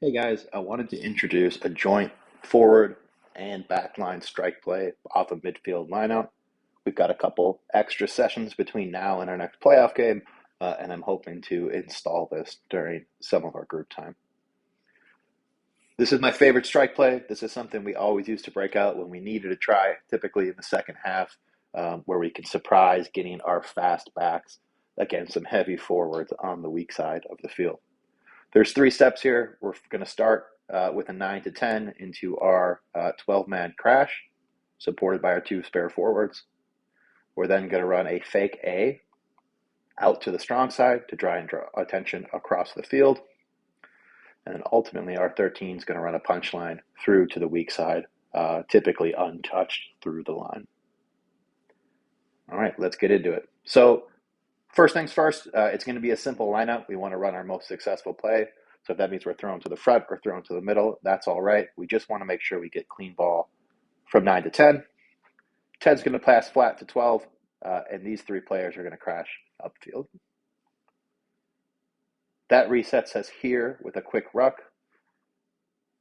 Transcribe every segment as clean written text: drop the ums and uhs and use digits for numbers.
Hey guys, I wanted to introduce a joint forward and backline strike play off of midfield lineout. We've got a couple extra sessions between now and our next playoff game, and I'm hoping to install this during some of our group time. This is my favorite strike play. This is something we always used to break out when we needed to try, typically in the second half, where we can surprise getting our fast backs against some heavy forwards on the weak side of the field. There's 3 steps here. We're going to start with a 9 to 10 into our 12-man crash, supported by our 2 spare forwards. We're then going to run a fake A out to the strong side to try and draw attention across the field. And then ultimately our 13 is going to run a punchline through to the weak side, typically untouched through the line. All right, let's get into it. So first things first, it's going to be a simple lineup. We want to run our most successful play. So if that means we're thrown to the front or thrown to the middle, that's all right. We just want to make sure we get clean ball from 9 to 10. 10 is going to pass flat to 12, and these 3 players are going to crash upfield. That resets us here with a quick ruck.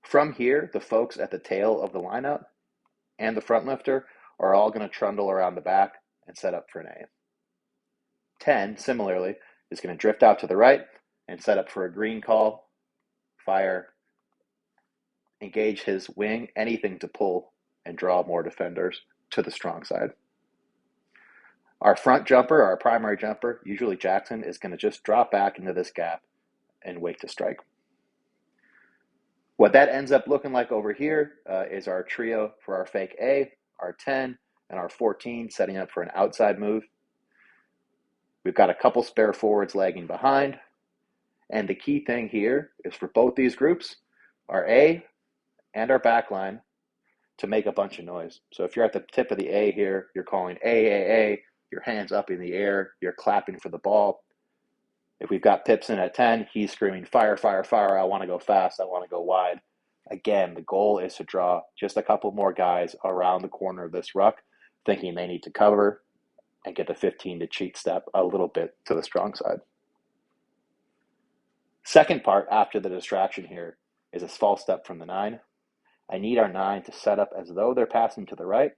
From here, the folks at the tail of the lineup and the front lifter are all going to trundle around the back and set up for an A. 10, similarly, is going to drift out to the right and set up for a green call, fire, engage his wing, anything to pull and draw more defenders to the strong side. Our front jumper, our primary jumper, usually Jackson, is going to just drop back into this gap and wait to strike. What that ends up looking like over here is our trio for our fake A, our 10, and our 14 setting up for an outside move. We've got a couple spare forwards lagging behind. And the key thing here is for both these groups, our A and our back line, to make a bunch of noise. So if you're at the tip of the A here, you're calling A, your hands up in the air, you're clapping for the ball. If we've got Pipson at 10, he's screaming, fire, fire, fire, I want to go fast, I want to go wide. Again, the goal is to draw just a couple more guys around the corner of this ruck, thinking they need to cover, and get the 15 to cheat step a little bit to the strong side. Second part after the distraction here is a false step from the 9. I need our 9 to set up as though they're passing to the right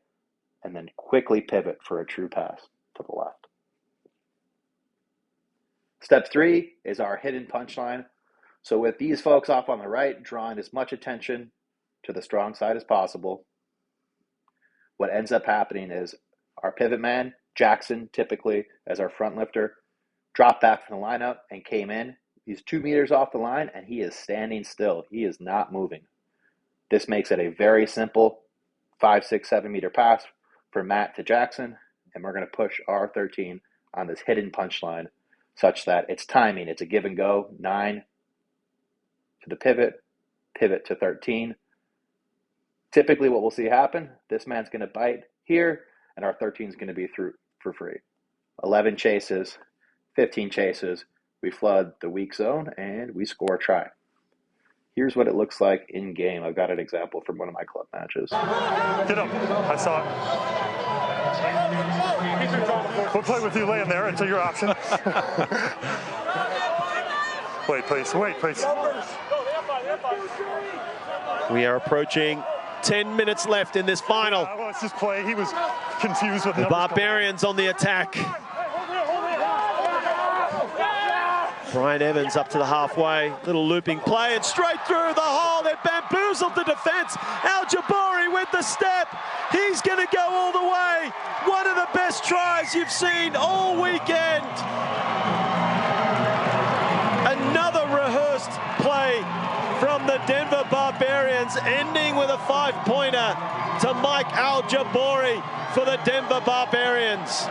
and then quickly pivot for a true pass to the left. Step 3 is our hidden punchline. So with these folks off on the right, drawing as much attention to the strong side as possible, what ends up happening is our pivot man, Jackson, typically as our front lifter, dropped back from the lineup and came in. He's 2 meters off the line and he is standing still. He is not moving. This makes it a very simple 5, 6, 7 meter pass from Matt to Jackson, and we're going to push our 13 on this hidden punchline such that it's timing. It's a give and go, 9 to the pivot, pivot to 13. Typically what we'll see happen, this man's going to bite here, and our 13 is going to be through for free. 11 chases, 15 chases, we flood the weak zone, and we score a try. Here's what it looks like in game. I've got an example from one of my club matches. Get up. I saw it. We'll play with you laying there until your option. Wait, please. Wait, please. We are approaching 10 minutes left in this final. Let's just play. He was confused with the Barbarians on the attack. Brian Evans up to the halfway, little looping play and straight through the hole. They bamboozled the defense. Al Jabari with the step. He's going to go all the way. One of the best tries you've seen all weekend. Another rehearsed play from the Denver Barbarians, ending with a 5-pointer to Mike Al Jabari for the Denver Barbarians.